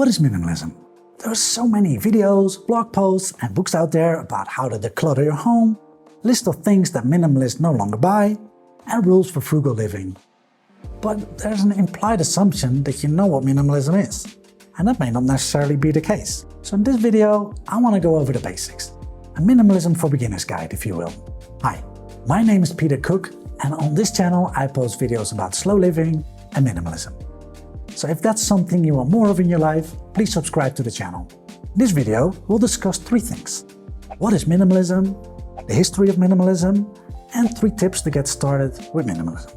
What is minimalism? There are so many videos, blog posts, and books out there about how to declutter your home, list of things that minimalists no longer buy, and rules for frugal living. But there's an implied assumption that you know what minimalism is, and that may not necessarily be the case. So in this video, I want to go over the basics. A minimalism for beginners guide, if you will. Hi, my name is Peter Cook, and on this channel I post videos about slow living and minimalism. So if that's something you want more of in your life, please subscribe to the channel. In this video, we'll discuss 3 things. What is minimalism, the history of minimalism, and 3 tips to get started with minimalism.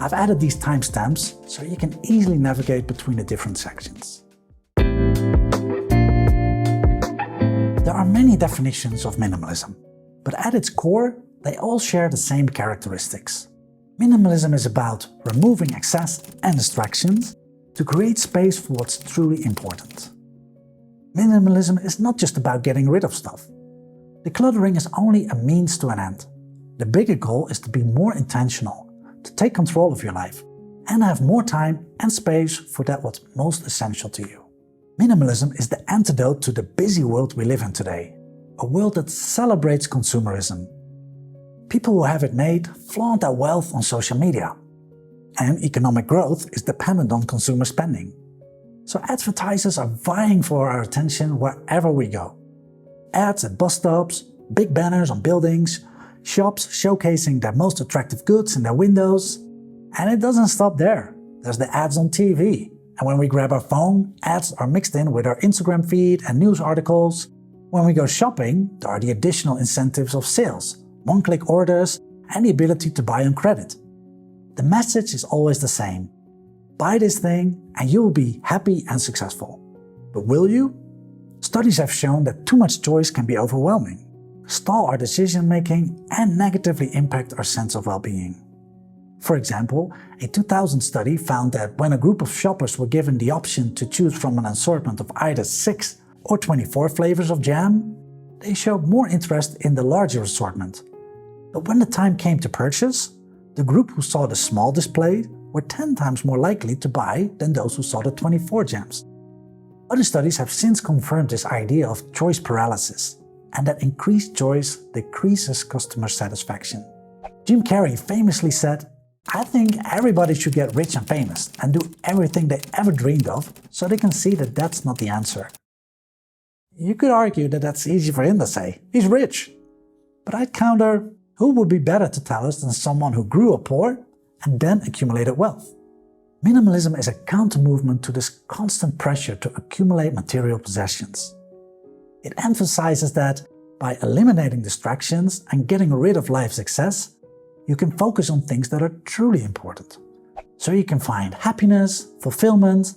I've added these timestamps so you can easily navigate between the different sections. There are many definitions of minimalism, but at its core, they all share the same characteristics. Minimalism is about removing excess and distractions to create space for what's truly important. Minimalism is not just about getting rid of stuff. Decluttering is only a means to an end. The bigger goal is to be more intentional, to take control of your life, and have more time and space for that what's most essential to you. Minimalism is the antidote to the busy world we live in today, a world that celebrates consumerism. People who have it made flaunt their wealth on social media, and economic growth is dependent on consumer spending. So advertisers are vying for our attention wherever we go. Ads at bus stops, big banners on buildings, shops showcasing their most attractive goods in their windows. And it doesn't stop there. There's the ads on TV. And when we grab our phone, ads are mixed in with our Instagram feed and news articles. When we go shopping, there are the additional incentives of sales, one-click orders, and the ability to buy on credit. The message is always the same. Buy this thing and you will be happy and successful. But will you? Studies have shown that too much choice can be overwhelming, stall our decision-making, and negatively impact our sense of well-being. For example, a 2000 study found that when a group of shoppers were given the option to choose from an assortment of either 6 or 24 flavors of jam, they showed more interest in the larger assortment. But when the time came to purchase, the group who saw the small display were 10 times more likely to buy than those who saw the 24 jams. Other studies have since confirmed this idea of choice paralysis, and that increased choice decreases customer satisfaction. Jim Carrey famously said, "I think everybody should get rich and famous and do everything they ever dreamed of so they can see that that's not the answer." You could argue that that's easy for him to say. He's rich. But I'd counter, who would be better to tell us than someone who grew up poor and then accumulated wealth? Minimalism is a counter-movement to this constant pressure to accumulate material possessions. It emphasizes that by eliminating distractions and getting rid of life's excess, you can focus on things that are truly important. So you can find happiness, fulfillment,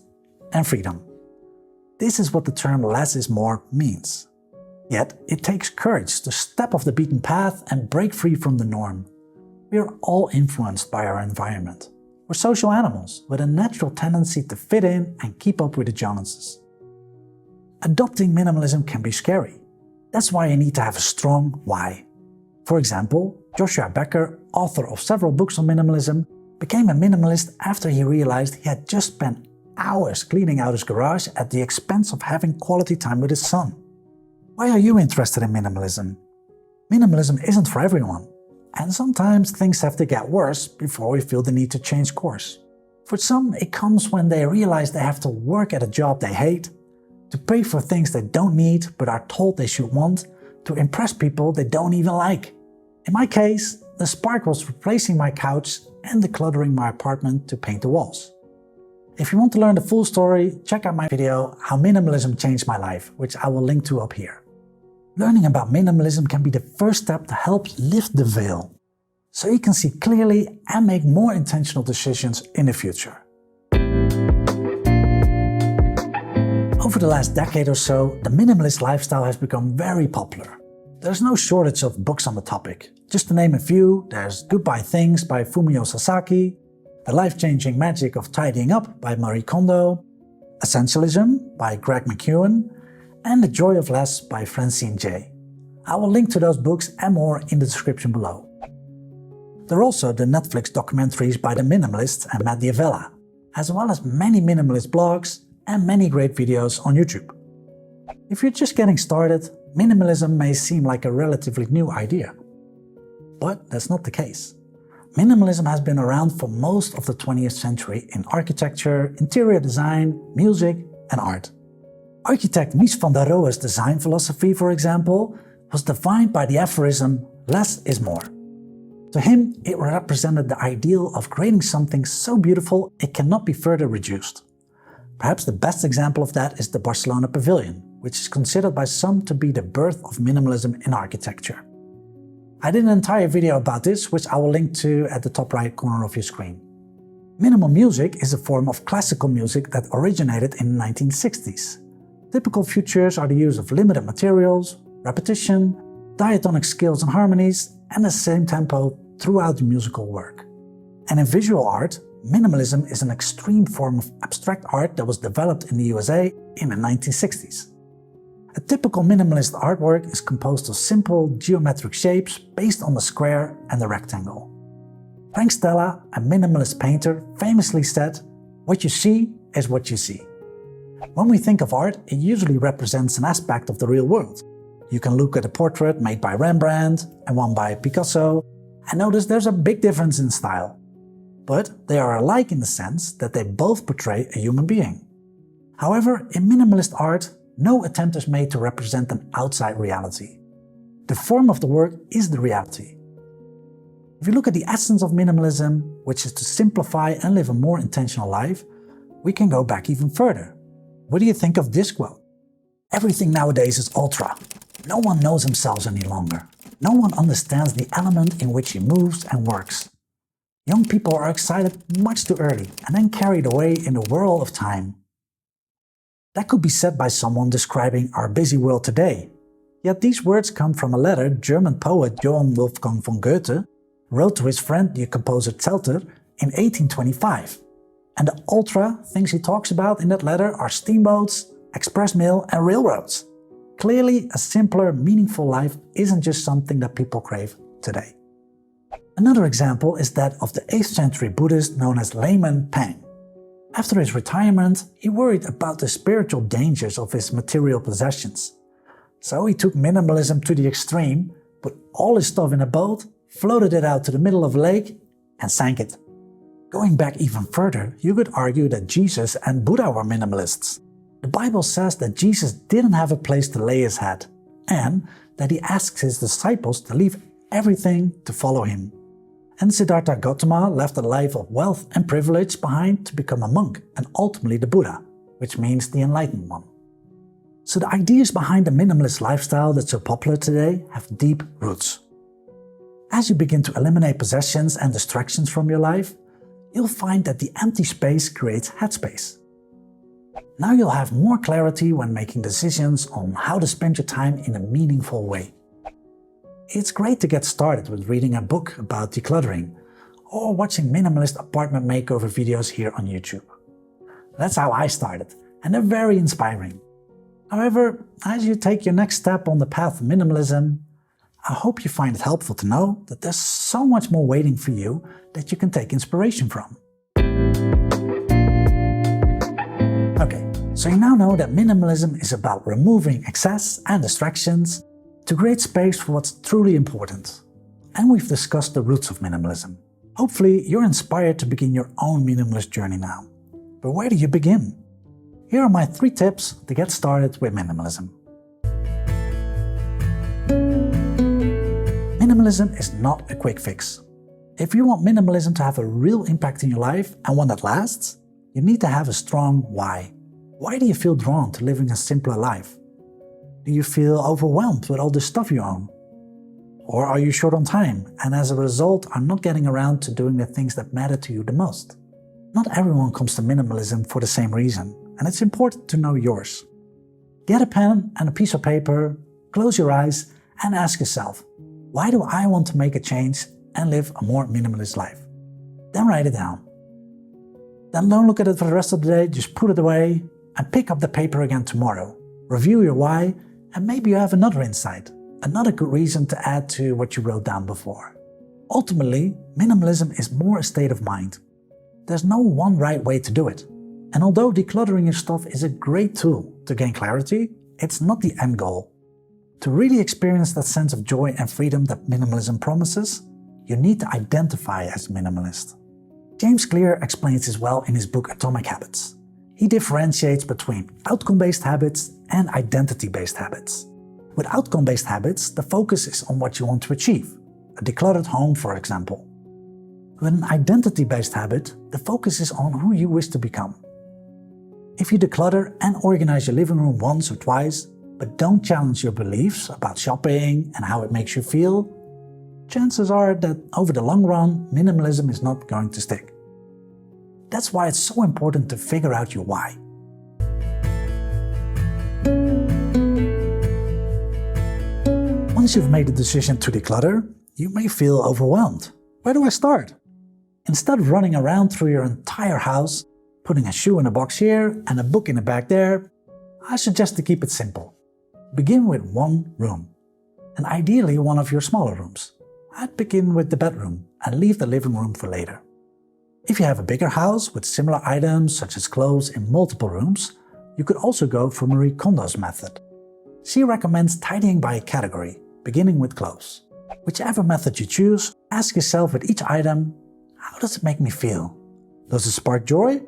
and freedom. This is what the term less is more means. Yet, it takes courage to step off the beaten path and break free from the norm. We are all influenced by our environment. We're social animals with a natural tendency to fit in and keep up with the Joneses. Adopting minimalism can be scary. That's why you need to have a strong why. For example, Joshua Becker, author of several books on minimalism, became a minimalist after he realized he had just spent hours cleaning out his garage at the expense of having quality time with his son. Why are you interested in minimalism? Minimalism isn't for everyone, and sometimes things have to get worse before we feel the need to change course. For some, it comes when they realize they have to work at a job they hate, to pay for things they don't need but are told they should want, to impress people they don't even like. In my case, the spark was replacing my couch and decluttering my apartment to paint the walls. If you want to learn the full story, check out my video How Minimalism Changed My Life, which I will link to up here. Learning about minimalism can be the first step to help lift the veil, so you can see clearly and make more intentional decisions in the future. Over the last decade or so, the minimalist lifestyle has become very popular. There's no shortage of books on the topic. Just to name a few, there's Goodbye Things by Fumio Sasaki, The Life-Changing Magic of Tidying Up by Marie Kondo, Essentialism by Greg McKeown, and The Joy of Less by Francine J. I will link to those books and more in the description below. There are also the Netflix documentaries by The Minimalists and Matt D'Avella, as well as many minimalist blogs and many great videos on YouTube. If you're just getting started, minimalism may seem like a relatively new idea. But that's not the case. Minimalism has been around for most of the 20th century in architecture, interior design, music, and art. Architect Mies van der Rohe's design philosophy, for example, was defined by the aphorism, "Less is more." To him, it represented the ideal of creating something so beautiful it cannot be further reduced. Perhaps the best example of that is the Barcelona Pavilion, which is considered by some to be the birth of minimalism in architecture. I did an entire video about this, which I will link to at the top right corner of your screen. Minimal music is a form of classical music that originated in the 1960s. Typical features are the use of limited materials, repetition, diatonic scales and harmonies, and the same tempo throughout the musical work. And in visual art, minimalism is an extreme form of abstract art that was developed in the USA in the 1960s. A typical minimalist artwork is composed of simple geometric shapes based on the square and the rectangle. Frank Stella, a minimalist painter, famously said, "What you see is what you see." When we think of art, it usually represents an aspect of the real world. You can look at a portrait made by Rembrandt and one by Picasso and notice there's a big difference in style. But they are alike in the sense that they both portray a human being. However, in minimalist art, no attempt is made to represent an outside reality. The form of the work is the reality. If you look at the essence of minimalism, which is to simplify and live a more intentional life, we can go back even further. What do you think of this quote? "Everything nowadays is ultra. No one knows himself any longer. No one understands the element in which he moves and works. Young people are excited much too early and then carried away in the whirl of time." That could be said by someone describing our busy world today. Yet these words come from a letter German poet Johann Wolfgang von Goethe wrote to his friend the composer Zelter in 1825. And the ultra things he talks about in that letter are steamboats, express mail and railroads. Clearly, a simpler, meaningful life isn't just something that people crave today. Another example is that of the 8th century Buddhist known as Layman Pang. After his retirement, he worried about the spiritual dangers of his material possessions. So he took minimalism to the extreme, put all his stuff in a boat, floated it out to the middle of a lake, and sank it. Going back even further, you could argue that Jesus and Buddha were minimalists. The Bible says that Jesus didn't have a place to lay his head, and that he asks his disciples to leave everything to follow him. And Siddhartha Gautama left a life of wealth and privilege behind to become a monk and ultimately the Buddha, which means the enlightened one. So the ideas behind the minimalist lifestyle that's so popular today have deep roots. As you begin to eliminate possessions and distractions from your life, you'll find that the empty space creates headspace. Now you'll have more clarity when making decisions on how to spend your time in a meaningful way. It's great to get started with reading a book about decluttering or watching minimalist apartment makeover videos here on YouTube. That's how I started, and they're very inspiring. However, as you take your next step on the path of minimalism, I hope you find it helpful to know that there's so much more waiting for you that you can take inspiration from. Okay, so you now know that minimalism is about removing excess and distractions to create space for what's truly important. And we've discussed the roots of minimalism. Hopefully you're inspired to begin your own minimalist journey now. But where do you begin? Here are my 3 tips to get started with minimalism. Minimalism is not a quick fix. If you want minimalism to have a real impact in your life and one that lasts, you need to have a strong why. Why do you feel drawn to living a simpler life? Do you feel overwhelmed with all the stuff you own? Or are you short on time and as a result are not getting around to doing the things that matter to you the most? Not everyone comes to minimalism for the same reason, and it's important to know yours. Get a pen and a piece of paper, close your eyes and ask yourself, why do I want to make a change and live a more minimalist life? Then write it down. Then don't look at it for the rest of the day, just put it away and pick up the paper again tomorrow. Review your why, and maybe you have another insight, another good reason to add to what you wrote down before. Ultimately, minimalism is more a state of mind. There's no one right way to do it, And although decluttering your stuff is a great tool to gain clarity, it's not the end goal. To really experience that sense of joy and freedom that minimalism promises, you need to identify as a minimalist. James Clear explains this well in his book Atomic Habits. He differentiates between outcome-based habits and identity-based habits. With outcome-based habits, the focus is on what you want to achieve, a decluttered home, for example. With an identity-based habit, the focus is on who you wish to become. If you declutter and organize your living room once or twice, but don't challenge your beliefs about shopping and how it makes you feel, chances are that over the long run, minimalism is not going to stick. That's why it's so important to figure out your why. Once you've made the decision to declutter, you may feel overwhelmed. Where do I start? Instead of running around through your entire house, putting a shoe in a box here and a book in a bag there, I suggest to keep it simple. Begin with one room, and ideally one of your smaller rooms. I'd begin with the bedroom and leave the living room for later. If you have a bigger house with similar items such as clothes in multiple rooms, you could also go for Marie Kondo's method. She recommends tidying by a category, beginning with clothes. Whichever method you choose, ask yourself with each item, how does it make me feel? Does it spark joy?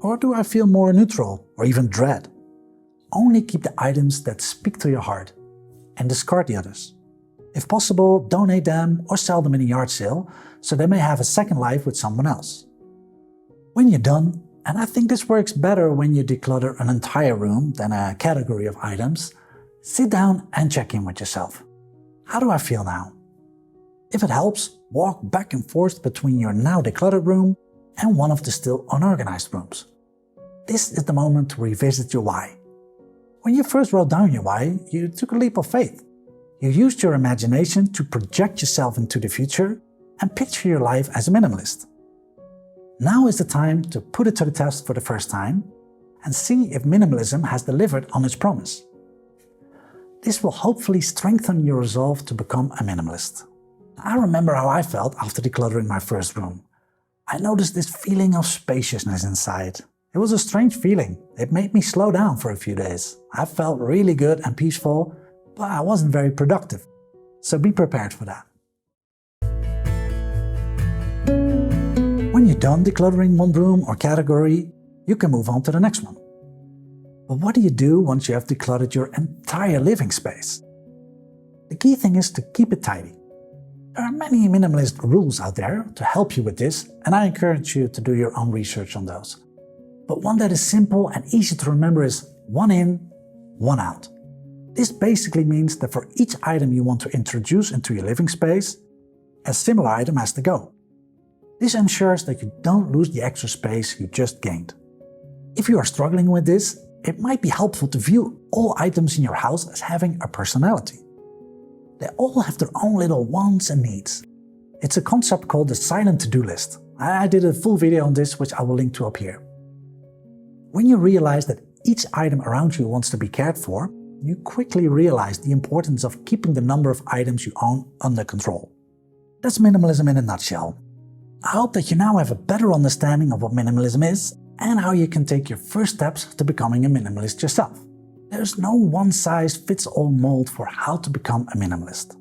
Or do I feel more neutral or even dread? Only keep the items that speak to your heart and discard the others. If possible, donate them or sell them in a yard sale so they may have a second life with someone else. When you're done, and I think this works better when you declutter an entire room than a category of items, sit down and check in with yourself. How do I feel now? If it helps, walk back and forth between your now decluttered room and one of the still unorganized rooms. This is the moment to revisit your why. When you first wrote down your why, you took a leap of faith. You used your imagination to project yourself into the future and picture your life as a minimalist. Now is the time to put it to the test for the first time and see if minimalism has delivered on its promise. This will hopefully strengthen your resolve to become a minimalist. I remember how I felt after decluttering my first room. I noticed this feeling of spaciousness inside. It was a strange feeling. It made me slow down for a few days. I felt really good and peaceful, but I wasn't very productive. So be prepared for that. When you're done decluttering one room or category, you can move on to the next one. But what do you do once you have decluttered your entire living space? The key thing is to keep it tidy. There are many minimalist rules out there to help you with this, and I encourage you to do your own research on those. But one that is simple and easy to remember is one in, one out. This basically means that for each item you want to introduce into your living space, a similar item has to go. This ensures that you don't lose the extra space you just gained. If you are struggling with this, it might be helpful to view all items in your house as having a personality. They all have their own little wants and needs. It's a concept called the silent to-do list. I did a full video on this, which I will link to up here. When you realize that each item around you wants to be cared for, you quickly realize the importance of keeping the number of items you own under control. That's minimalism in a nutshell. I hope that you now have a better understanding of what minimalism is and how you can take your first steps to becoming a minimalist yourself. There's no one-size-fits-all mold for how to become a minimalist.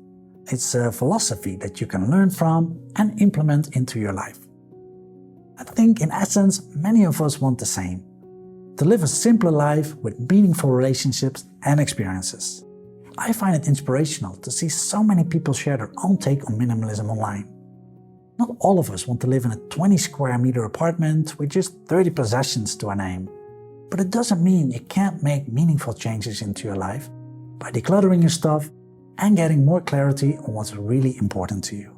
It's a philosophy that you can learn from and implement into your life. I think in essence, many of us want the same. To live a simpler life with meaningful relationships and experiences. I find it inspirational to see so many people share their own take on minimalism online. Not all of us want to live in a 20 square meter apartment with just 30 possessions to our name. But it doesn't mean you can't make meaningful changes into your life by decluttering your stuff and getting more clarity on what's really important to you.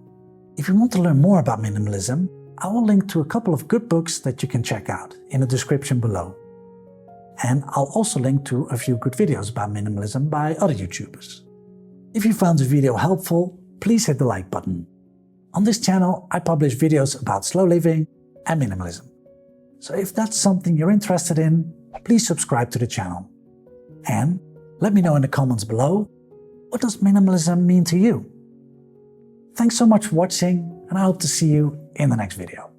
If you want to learn more about minimalism, I will link to a couple of good books that you can check out in the description below. And I'll also link to a few good videos about minimalism by other YouTubers. If you found this video helpful, please hit the like button. On this channel, I publish videos about slow living and minimalism. So if that's something you're interested in, please subscribe to the channel. And let me know in the comments below, what does minimalism mean to you? Thanks so much for watching, and I hope to see you in the next video.